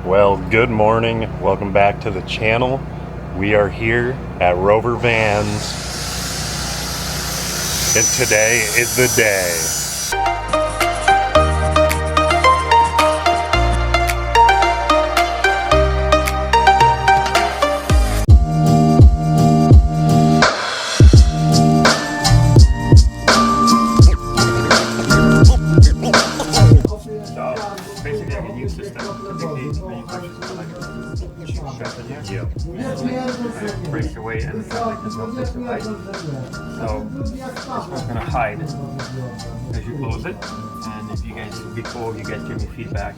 Well, good morning. Welcome back to the channel. We are here at Rover Vans, and today is the day. Basically, I can use this stuff to take these manufacturers like strap in here. And break your weight and like this one takes the height. So this one's gonna hide as you close it. And if you guys would be cool, you guys give me feedback.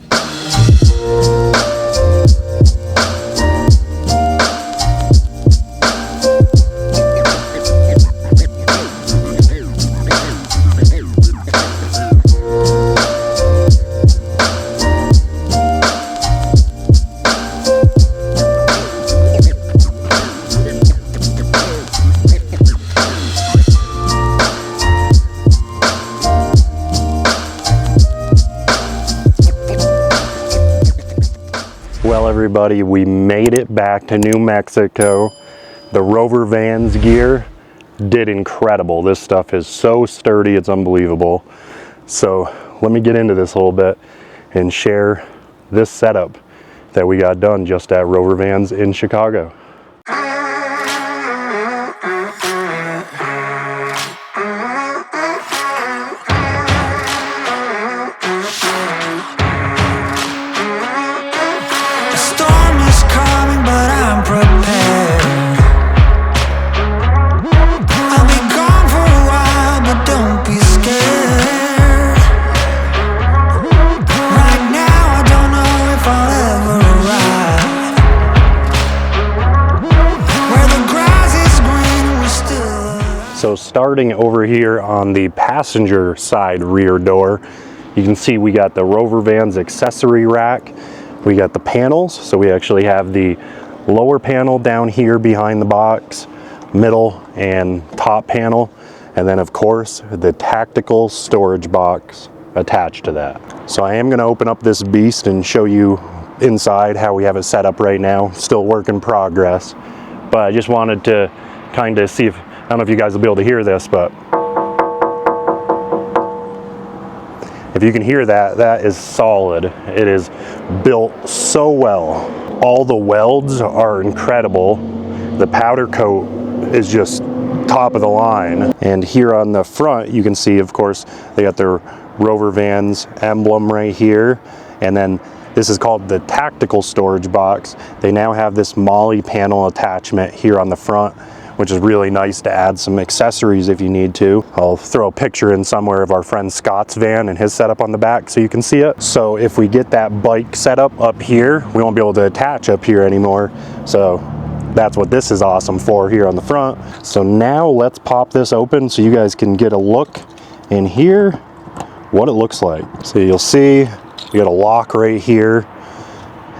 Well, everybody, we made it back to New Mexico. The Rover Vans gear did incredible. This stuff is so sturdy, it's unbelievable. So let me get into this a little bit and share this setup that we got done just at Rover Vans in Chicago. So starting over here on the passenger side rear door, you can see we got the Rover Vans accessory rack. We got the panels, so we actually have the lower panel down here behind the box, middle and top panel, and then of course the tactical storage box attached to that. So I am going to open up this beast and show you inside how we have it set up right now. Still work in progress, but I just wanted to kind of see if, I don't know if you guys will be able to hear this, but if you can hear that, that is solid. It is built so well. All the welds are incredible. The powder coat is just top of the line. And here on the front, you can see, of course, they got their Rover Vans emblem right here. And then this is called the tactical storage box. They now have this MOLLE panel attachment here on the front, which is really nice to add some accessories if you need to. I'll throw a picture in somewhere of our friend Scott's van and his setup on the back so you can see it. So if we get that bike setup up here, we won't be able to attach up here anymore. So that's what this is awesome for here on the front. So now let's pop this open so you guys can get a look in here what it looks like. So you'll see we got a lock right here,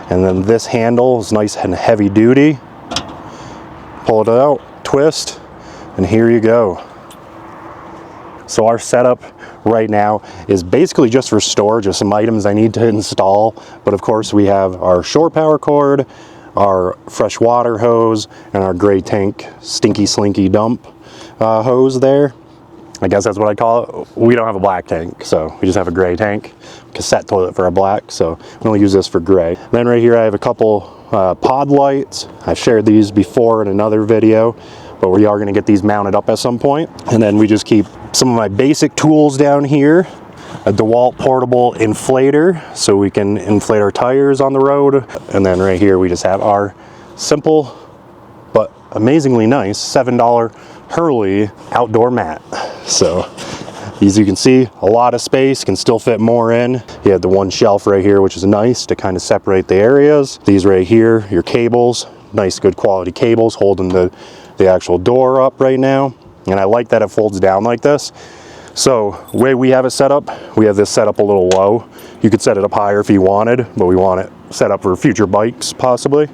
and then this handle is nice and heavy duty. Pull it out, twist, and here you go. So our setup right now is basically just for storage of some items I need to install, but of course we have our shore power cord, our fresh water hose, and our gray tank stinky slinky dump hose there. I guess that's what I call it. We don't have a black tank, so we just have a gray tank. Cassette toilet for our black, so we only use this for gray. Then right here I have a couple pod lights. I've shared these before in another video, but we are going to get these mounted up at some point. And then we just keep some of my basic tools down here. A DeWalt portable inflator, so we can inflate our tires on the road. And then right here we just have our simple but amazingly nice $7 Hurley outdoor mat. So as you can see, a lot of space, can still fit more in. You have the one shelf right here, which is nice to kind of separate the areas. These right here, your cables, nice good quality cables holding the actual door up right now. And I like that it folds down like this. So the way we have it set up, we have this set up a little low. You could set it up higher if you wanted, but we want it set up for future bikes possibly.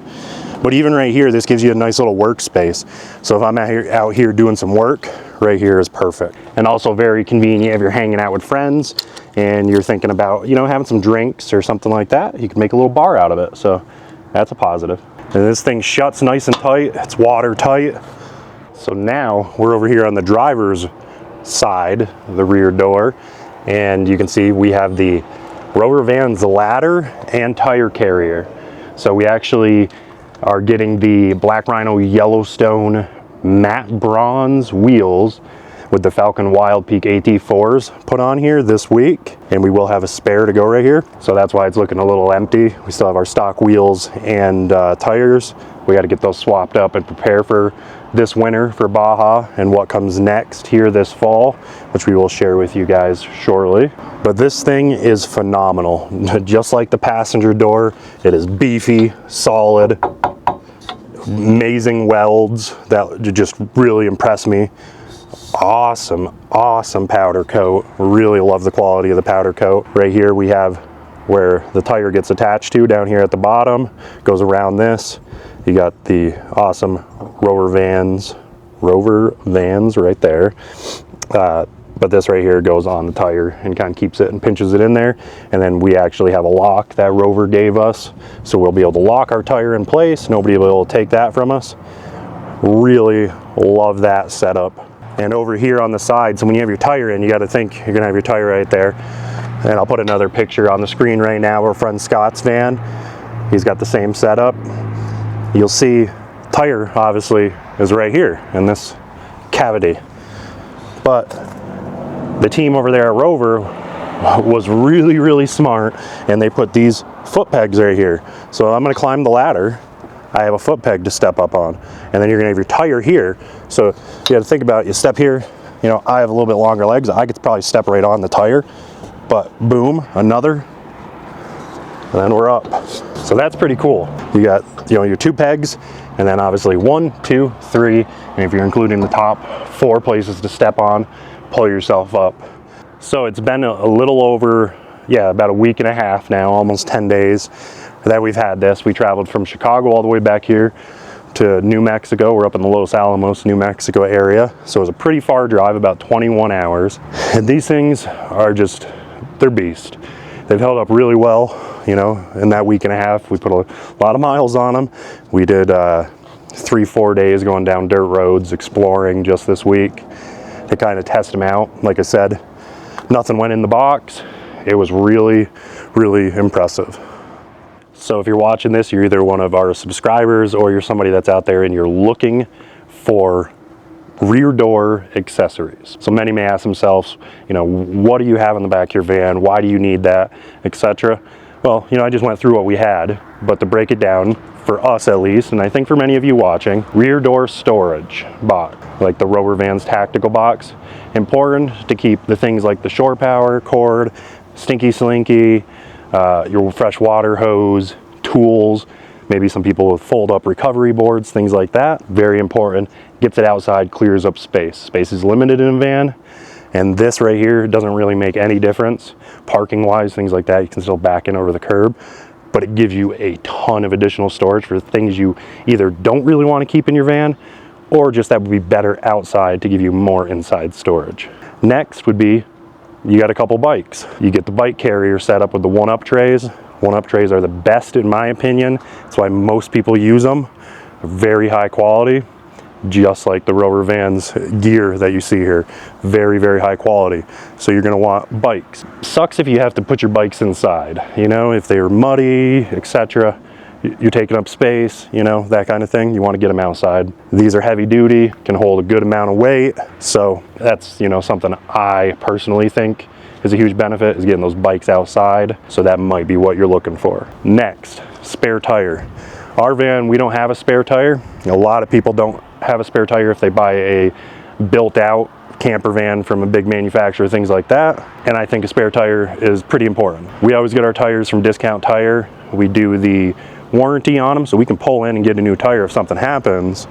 But even right here, this gives you a nice little workspace. So if I'm out here doing some work, right here is perfect. And also very convenient if you're hanging out with friends and you're thinking about, you know, having some drinks or something like that. You can make a little bar out of it, so that's a positive. And this thing shuts nice and tight. It's watertight. So now we're over here on the driver's side, the rear door, and you can see we have the Rover van's ladder and tire carrier. So we actually are getting the Black Rhino Yellowstone matte bronze wheels with the Falcon Wild Peak AT4s put on here this week, and we will have a spare to go right here. So that's why it's looking a little empty. We still have our stock wheels and tires. We got to get those swapped up and prepare for this winter for Baja and what comes next here this fall, which we will share with you guys shortly. But this thing is phenomenal. Just like the passenger door, it is beefy, solid, amazing welds that just really impress me. Awesome powder coat. Really love the quality of the powder coat. Right here we have where the tire gets attached to down here at the bottom, goes around this. You got the awesome Rover vans right there. But this right here goes on the tire and kind of keeps it and pinches it in there. And then we actually have a lock that Rover gave us, so we'll be able to lock our tire in place. Nobody will be able to take that from us. Really love that setup. And over here on the side, so when you have your tire in, you got to think you're gonna have your tire right there. And I'll put another picture on the screen right now. Our friend Scott's van, he's got the same setup. You'll see tire obviously is right here in this cavity. But the team over there at Rover was really smart, and they put these foot pegs right here. So I'm gonna climb the ladder. I have a foot peg to step up on, and then you're gonna have your tire here. So you gotta think about it. You step here, you know, I have a little bit longer legs. I could probably step right on the tire, but boom, another, and then we're up. So that's pretty cool. You got, you know, your two pegs, and then obviously 1, 2, 3, and if you're including the top 4 places to step on, pull yourself up. So it's been a little over, yeah, about a week and a half now, almost 10 days that we've had this. We traveled from Chicago all the way back here to New Mexico. We're up in the Los Alamos, New Mexico area. So it was a pretty far drive, about 21 hours. And these things are just, they're beast. They've held up really well, you know, in that week and a half. We put a lot of miles on them. We did 3-4 days going down dirt roads, exploring just this week to kind of test them out. Like I said, nothing went in the box. It was really impressive. So if you're watching this, you're either one of our subscribers or you're somebody that's out there and you're looking for rear door accessories. So many may ask themselves, you know, what do you have in the back of your van? Why do you need that, etc.? Well, you know, I just went through what we had, but to break it down, for us at least, and I think for many of you watching, rear door storage box, like the Rover Van's tactical box. Important to keep the things like the shore power cord, stinky slinky, your fresh water hose, tools, maybe some people with fold up recovery boards, things like that. Very important. Gets it outside, clears up space. Space is limited in a van, and this right here doesn't really make any difference. Parking wise, things like that, you can still back in over the curb, but it gives you a ton of additional storage for things you either don't really want to keep in your van, or just that would be better outside to give you more inside storage. Next would be, you got a couple bikes. You get the bike carrier set up with the 1-up trays. 1-up trays are the best in my opinion. That's why most people use them. Very high quality, just like the Rover Van's gear that you see here. Very high quality. So you're gonna want bikes. Sucks if you have to put your bikes inside, you know, if they're muddy, etc. You're taking up space, you know, that kind of thing. You want to get them outside. These are heavy duty, can hold a good amount of weight. So that's, you know, something I personally think is a huge benefit, is getting those bikes outside. So that might be what you're looking for. Next, spare tire. Our van, we don't have a spare tire. A lot of people don't have a spare tire if they buy a built out camper van from a big manufacturer, things like that. And I think a spare tire is pretty important. We always get our tires from Discount Tire. We do the warranty on them, so we can pull in and get a new tire if something happens.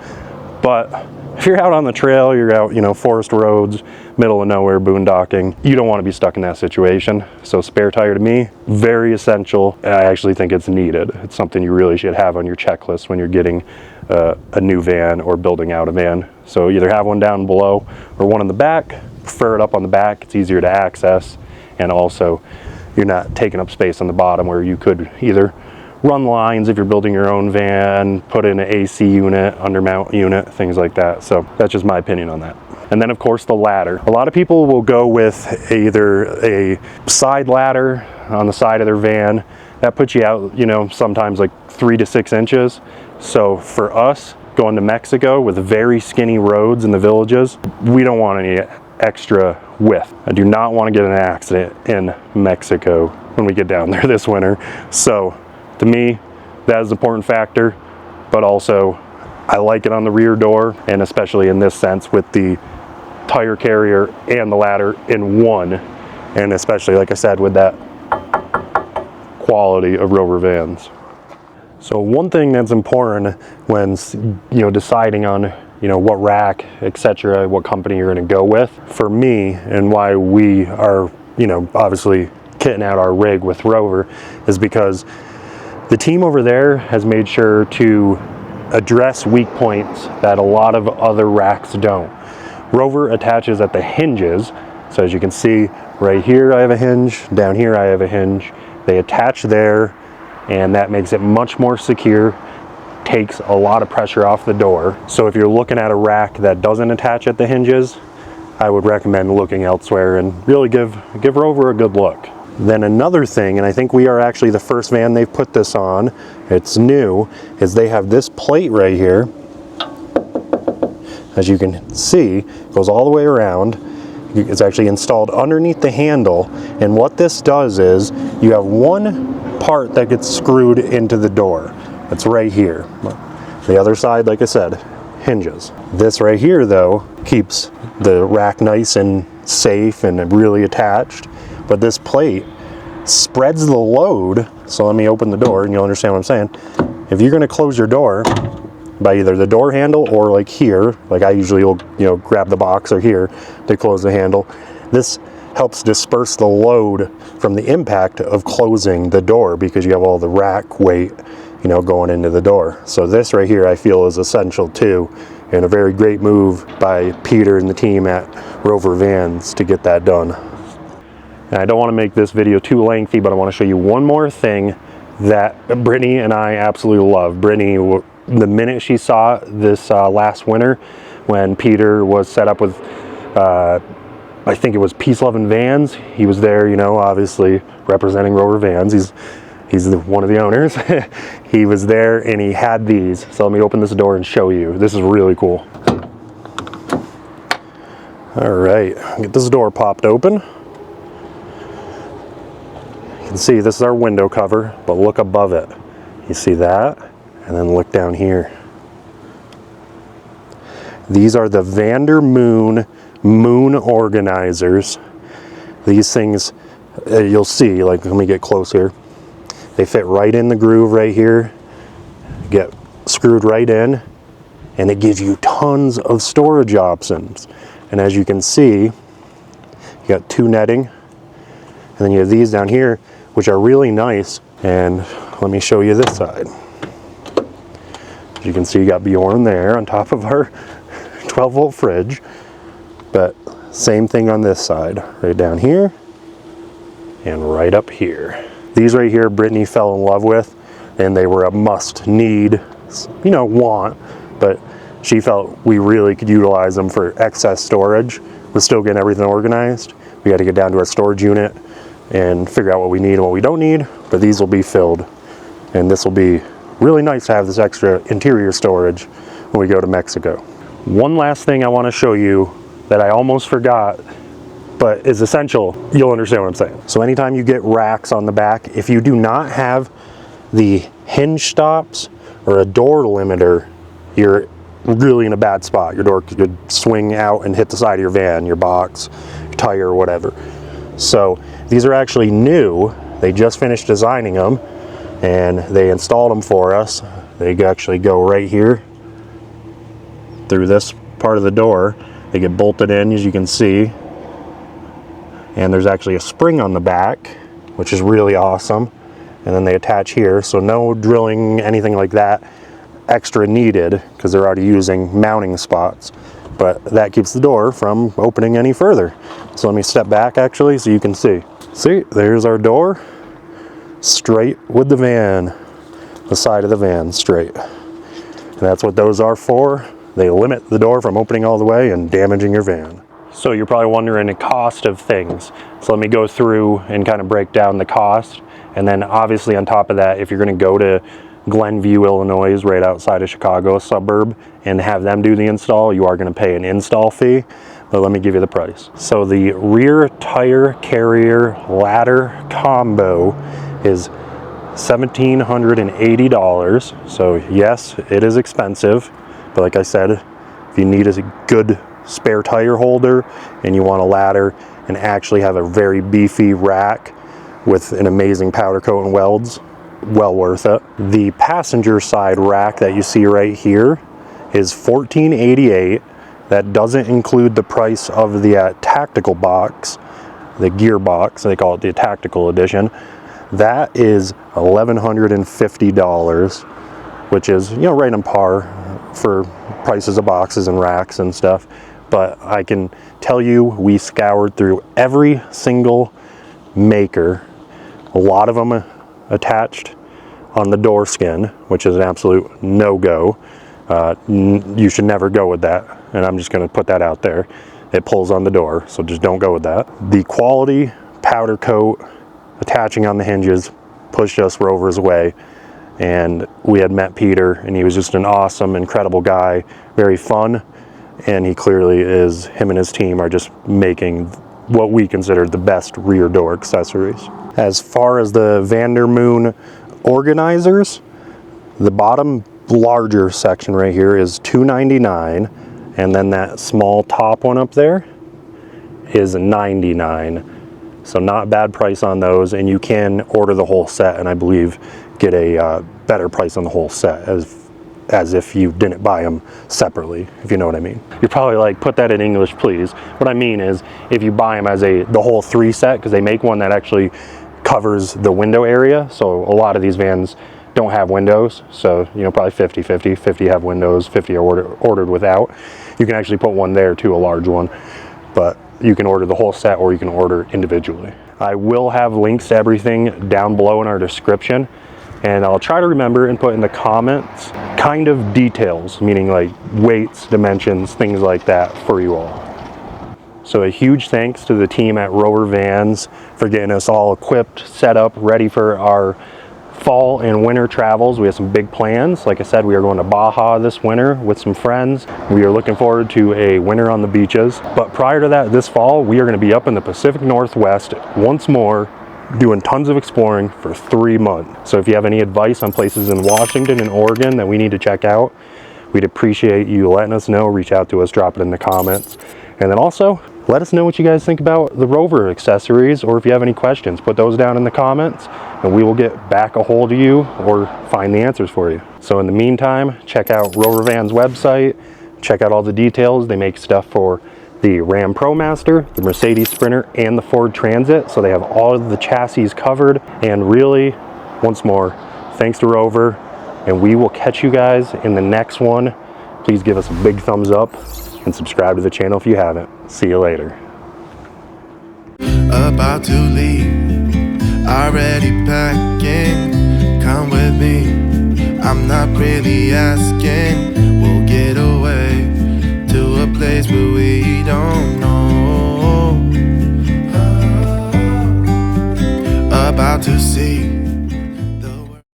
But if you're out on the trail, you're out, you know, forest roads, middle of nowhere, boondocking, you don't want to be stuck in that situation. So spare tire to me, very essential. I actually think it's needed. It's something you really should have on your checklist when you're getting a new van or building out a van. So either have one down below or one in the back. Prefer it up on the back. It's easier to access, and also you're not taking up space on the bottom where you could either run lines if you're building your own van, put in an AC unit, undermount unit, things like that. So that's just my opinion on that. And then of course the ladder. A lot of people will go with either a side ladder on the side of their van. That puts you out, you know, sometimes like 3 to 6 inches. So for us, going to Mexico with very skinny roads in the villages, we don't want any extra width. I do not want to get in an accident in Mexico when we get down there this winter. So to me, that is an important factor, but also I like it on the rear door, and especially in this sense with the tire carrier and the ladder in one, and especially, like I said, with that quality of Rover vans. So one thing that's important when, you know, deciding on, you know, what rack, etc., what company you're going to go with, for me, and why we are, you know, obviously kitting out our rig with Rover, is because the team over there has made sure to address weak points that a lot of other racks don't. Rover attaches at the hinges, so as you can see right here I have a hinge, down here I have a hinge. They attach there, and that makes it much more secure, takes a lot of pressure off the door. So if you're looking at a rack that doesn't attach at the hinges, I would recommend looking elsewhere and really give Rover a good look. Then another thing, and I think we are actually the first van they've put this on, it's new, is they have this plate right here. As you can see, it goes all the way around. It's actually installed underneath the handle, and what this does is you have one part that gets screwed into the door. It's right here. The other side, like I said, hinges. This right here though keeps the rack nice and safe and really attached, but this plate spreads the load. So let me open the door and you'll understand what I'm saying. If you're going to close your door by either the door handle or like here, like I usually will, you know, grab the box or here to close the handle, this helps disperse the load from the impact of closing the door, because you have all the rack weight, you know, going into the door. So this right here I feel is essential too, and a very great move by Peter and the team at Rover Vans to get that done. And I don't want to make this video too lengthy, but I want to show you one more thing that Brittany and I absolutely love. Brittany, the minute she saw this last winter when Peter was set up with I think it was Peace Loving Vans, he was there, you know, obviously representing Rover Vans. He's one of the owners. He was there and he had these. So let me open this door and show you. This is really cool. All right, get this door popped open. You can see this is our window cover, but look above it. You see that? And then look down here. These are the Vandermoon moon organizers. These things, you'll see, like, let me get close here. They fit right in the groove right here, get screwed right in, and it gives you tons of storage options. And as you can see, you got 2 netting, and then you have these down here, which are really nice. And let me show you this side. As you can see, you got Bjorn there on top of our 12-volt fridge, but same thing on this side, right down here and right up here. These right here, Brittany fell in love with, and they were a must need, you know, want, but she felt we really could utilize them for excess storage. We're still getting everything organized. We got to get down to our storage unit and figure out what we need and what we don't need, but these will be filled, and this will be really nice to have this extra interior storage when we go to Mexico. One last thing I want to show you that I almost forgot, but is essential. You'll understand what I'm saying. So anytime you get racks on the back, if you do not have the hinge stops or a door limiter, you're really in a bad spot. Your door could swing out and hit the side of your van, your box, your tire, or whatever. So these are actually new. They just finished designing them and they installed them for us. They actually go right here through this part of the door. They get bolted in, as you can see. And there's actually a spring on the back, which is really awesome. And then they attach here, so no drilling, anything like that extra needed, because they're already using mounting spots. But that keeps the door from opening any further. So let me step back actually so you can see. See, there's our door, straight with the van, the side of the van straight. And that's what those are for. They limit the door from opening all the way and damaging your van. So you're probably wondering the cost of things. So let me go through and kind of break down the cost. And then obviously on top of that, if you're gonna go to Glenview, Illinois, right outside of Chicago, a suburb, and have them do the install, you are gonna pay an install fee. But let me give you the price. So the rear tire carrier ladder combo is $1,780. So yes, it is expensive, but like I said, if you need a good spare tire holder and you want a ladder and actually have a very beefy rack with an amazing powder coat and welds, well worth it. The passenger side rack that you see right here is $1,488. That doesn't include the price of the tactical box, the gear box, they call it the tactical edition. That is $1,150, which is, you know, right on par for prices of boxes and racks and stuff. But I can tell you, we scoured through every single maker, a lot of them attached on the door skin, which is an absolute no-go. You should never go with that, and I'm just going to put that out there. It pulls on the door, so just don't go with that. The quality powder coat attaching on the hinges pushed us Rover's way, and we had met Peter, and he was just an awesome, incredible guy, very fun, and he clearly is, him and his team are just making what we consider the best rear door accessories. As far as the Vandermoon organizers, the bottom larger section right here is $299, and then that small top one up there is $99. So not bad price on those, and you can order the whole set and I believe get a better price on the whole set as if you didn't buy them separately, if you know what I mean. You're probably like, put that in English please. What I mean is, if you buy them as the whole 3 set, because they make one that actually covers the window area, so a lot of these vans don't have windows, so you know, probably 50-50, 50 have windows, 50 are ordered without. You can actually put one there too, a large one, but you can order the whole set or you can order individually. I will have links to everything down below in our description, and I'll try to remember and put in the comments kind of details, meaning like weights, dimensions, things like that for you all. So a huge thanks to the team at Rover Vans for getting us all equipped, set up, ready for our fall and winter travels. We have some big plans. Like I said, we are going to Baja this winter with some friends. We are looking forward to a winter on the beaches. But prior to that, this fall, we are going to be up in the Pacific Northwest once more, doing tons of exploring for 3 months. So if you have any advice on places in Washington and Oregon that we need to check out, we'd appreciate you letting us know. Reach out to us, drop it in the comments. And then also, let us know what you guys think about the Rover accessories, or if you have any questions, put those down in the comments and we will get back a hold of you or find the answers for you. So in the meantime, check out Rover Van's website, check out all the details. They make stuff for the Ram ProMaster, the Mercedes Sprinter, and the Ford Transit. So they have all of the chassis covered. And really, once more, thanks to Rover, and we will catch you guys in the next one. Please give us a big thumbs up and subscribe to the channel if you haven't. See you later. About to leave, already packing. Come with me, I'm not really asking. We'll get away to a place where we don't know. About to see